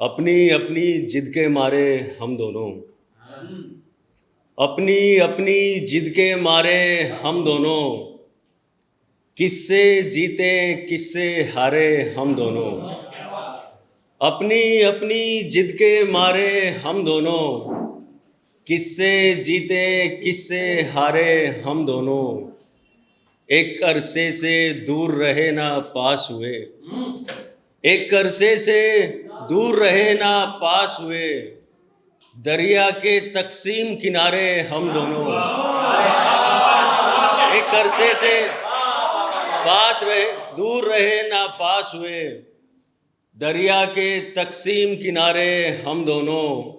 अपनी अपनी जिद के मारे हम दोनों, अपनी अपनी जिद के मारे हम दोनों, किससे जीते किससे हारे हम दोनों। अपनी अपनी जिद के मारे हम दोनों, किससे जीते किससे हारे हम दोनों। एक अरसे से दूर रहे ना पास हुए, एक अरसे से दूर रहे ना पास हुए, दरिया के तकसीम किनारे हम दोनों। एक अरसे से पास रहे दूर रहे ना पास हुए, दरिया के तकसीम किनारे हम दोनों।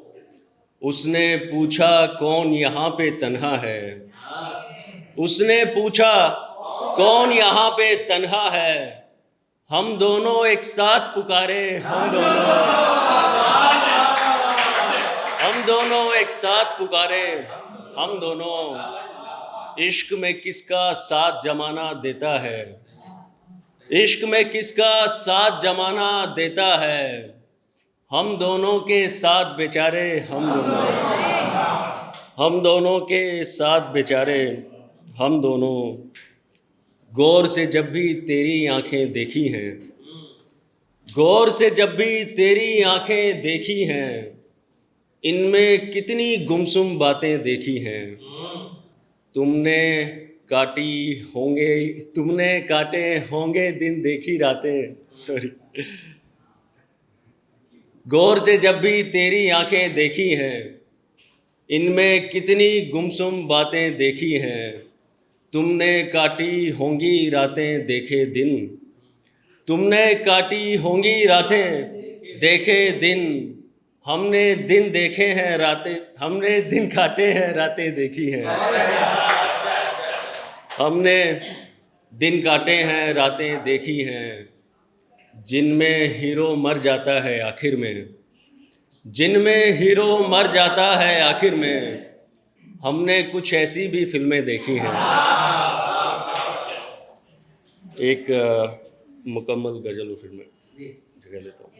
उसने पूछा कौन यहाँ पे तन्हा है, उसने पूछा कौन यहाँ पे तन्हा है। हम दोनों एक साथ पुकारे हम दोनों एक साथ पुकारे हम दोनों। इश्क में किसका साथ जमाना देता है, इश्क में किसका साथ जमाना देता है। हम दोनों के साथ बेचारे हम दोनों के साथ बेचारे हम दोनों। गौर से जब भी तेरी आंखें देखी हैं, गौर से जब भी तेरी आंखें देखी हैं, इनमें कितनी गुमसुम बातें देखी हैं। तुमने काटे होंगे दिन देखी रातें। सॉरी। गौर से जब भी तेरी आंखें देखी हैं, इनमें कितनी गुमसुम बातें देखी हैं। तुमने काटी होंगी रातें देखे दिन, तुमने काटी होंगी रातें देखे दिन। हमने दिन देखे हैं रातें, हमने दिन काटे हैं रातें देखी हैं। हमने दिन काटे हैं रातें देखी हैं, जिनमें हीरो मर जाता है आखिर में, जिनमें हीरो मर जाता है आखिर में। हमने कुछ ऐसी भी फिल्में देखी हैं। एक मुकम्मल गज़ल फिल्म में जगह लेता हूँ।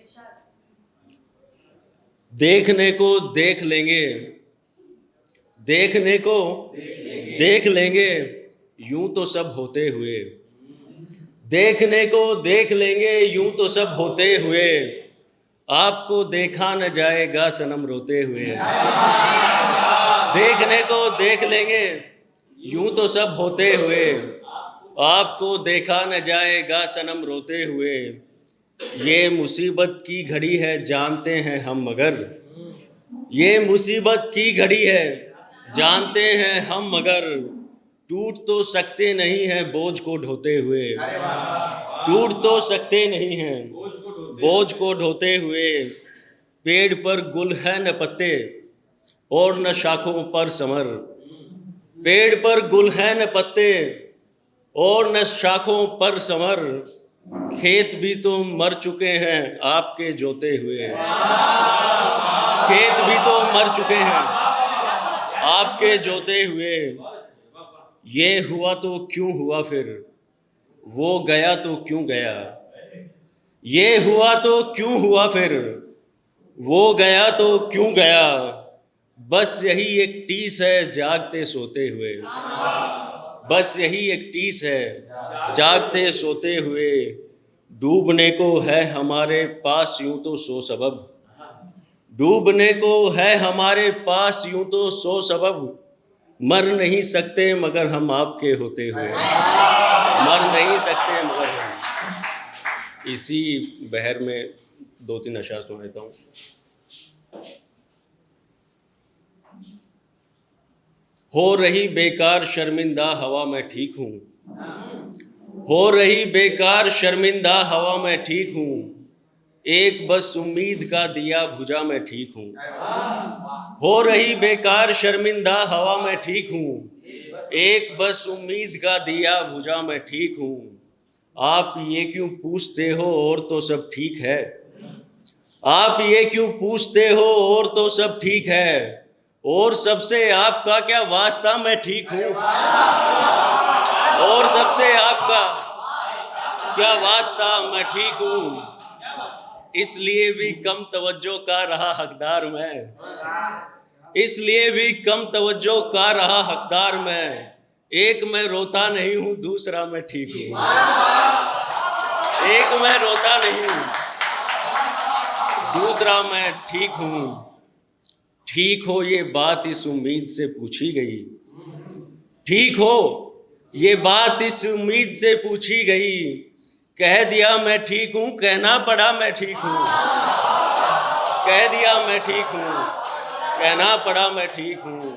देखने को देख लेंगे, देखने को देख लेंगे, यूं तो सब होते हुए। देखने को देख लेंगे यूं तो सब होते हुए, आपको देखा न जाएगा सनम रोते हुए। देखने को देख लेंगे यूं तो सब होते हुए, आपको देखा न जाएगा सनम रोते हुए। ये मुसीबत की घड़ी है जानते हैं हम मगर, ये मुसीबत की घड़ी है जानते हैं हम मगर। टूट तो सकते नहीं हैं बोझ को ढोते हुए, टूट तो सकते नहीं हैं बोझ को ढोते हुए। पेड़ पर गुल है न पत्ते और न शाखों पर समर, पेड़ पर गुल है न पत्ते और न शाखों पर समर। खेत भी तो मर चुके हैं आपके जोते हुए, खेत भी तो मर चुके हैं आपके जोते हुए। ये हुआ तो क्यों हुआ फिर, वो गया तो क्यों गया। ये हुआ तो क्यों हुआ फिर, वो गया तो क्यों गया। बस यही एक टीस है जागते सोते हुए, बस यही एक टीस है जागते सोते हुए। डूबने को है हमारे पास यूं तो सौ सबब, डूबने को है हमारे पास यूं तो सौ सबब। मर नहीं सकते मगर हम आपके होते हुए, मर नहीं सकते मगर हम। इसी बहर में दो तीन अशआर सुना देता हूँ। हो रही बेकार शर्मिंदा हवा मैं ठीक हूँ, हो रही बेकार शर्मिंदा हवा मैं ठीक हूँ। एक बस उम्मीद का दिया बुझा मैं ठीक हूँ। हो रही बेकार शर्मिंदा हवा मैं ठीक हूँ, एक बस उम्मीद का दिया बुझा मैं ठीक हूँ। आप ये क्यों पूछते हो और तो सब ठीक है, आप ये क्यों पूछते हो और तो सब ठीक है। और सबसे आपका क्या वास्ता मैं ठीक हूँ, और सबसे आपका क्या वास्ता मैं ठीक हूँ। इसलिए भी कम तवज्जो का रहा हकदार मैं, इसलिए भी कम तवज्जो का रहा हकदार मैं। एक मैं रोता नहीं हूं, दूसरा मैं ठीक हूं। एक मैं रोता नहीं हूं, दूसरा मैं ठीक हूं। ठीक हो ये बात इस उम्मीद से पूछी गई, ठीक हो ये बात इस उम्मीद से पूछी गई। कह दिया मैं ठीक हूं, कहना पड़ा मैं ठीक हूं। कह दिया मैं ठीक हूं, कहना पड़ा मैं ठीक हूं।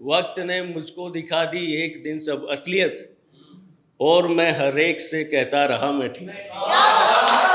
वक्त ने मुझको दिखा दी एक दिन सब असलियत, और मैं हर एक से कहता रहा मैं ठीक हूं।